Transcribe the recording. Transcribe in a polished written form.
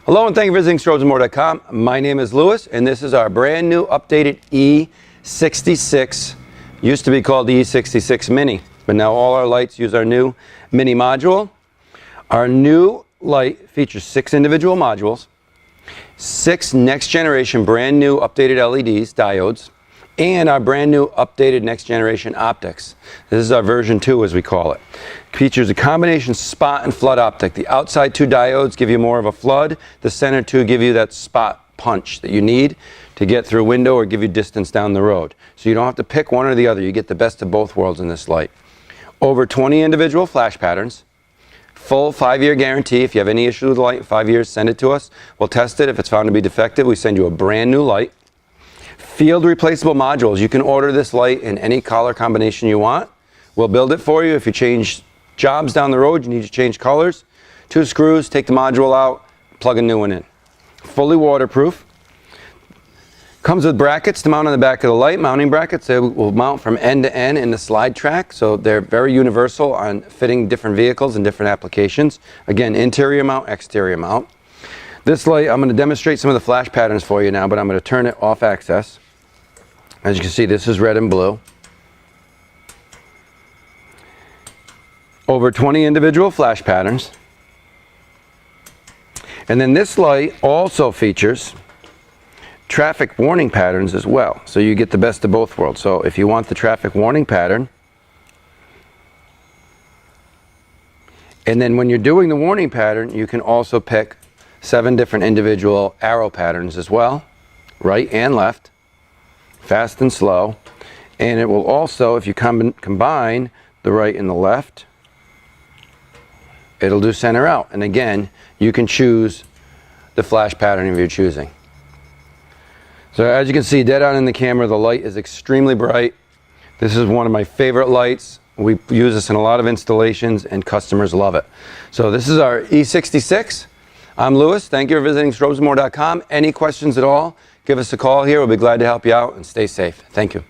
Hello and thank you for visiting Strobes.com. My name is Lewis and this is our brand new updated E66. Used to be called the E66 Mini, but now all our lights use our new Mini module. Our new light features 6 individual modules, 6 next generation brand new updated LEDs, diodes, and our brand new updated next generation optics. This is our version 2 as we call it. Features a combination spot and flood optic. The outside 2 diodes give you more of a flood. The center 2 give you that spot punch that you need to get through a window or give you distance down the road. So you don't have to pick one or the other. You get the best of both worlds in this light. Over 20 individual flash patterns. Full 5-year guarantee. If you have any issue with the light in 5 years, send it to us. We'll test it. If it's found to be defective, we send you a brand new light. Field replaceable modules. You can order this light in any color combination you want. We'll build it for you. If you change jobs down the road, you need to change colors. 2 screws, take the module out, plug a new one in. Fully waterproof. Comes with brackets to mount on the back of the light, mounting brackets. They will mount from end to end in the slide track, so they're very universal on fitting different vehicles and different applications. Again, interior mount, exterior mount. This light, I'm going to demonstrate some of the flash patterns for you now, but I'm going to turn it off access. As you can see, this is red and blue. Over 20 individual flash patterns. And then this light also features traffic warning patterns as well. So you get the best of both worlds. So if you want the traffic warning pattern, and then when you're doing the warning pattern, you can also pick 7 different individual arrow patterns as well, right and left, fast and slow. And it will also, if you combine the right and the left, it'll do center out. And again, you can choose the flash pattern if you're choosing. So as you can see, dead on in the camera, the light is extremely bright. This is one of my favorite lights. We use this in a lot of installations and customers love it. So this is our E66. I'm Lewis. Thank you for visiting Strobes.com. Any questions at all, give us a call here. We'll be glad to help you out and stay safe. Thank you.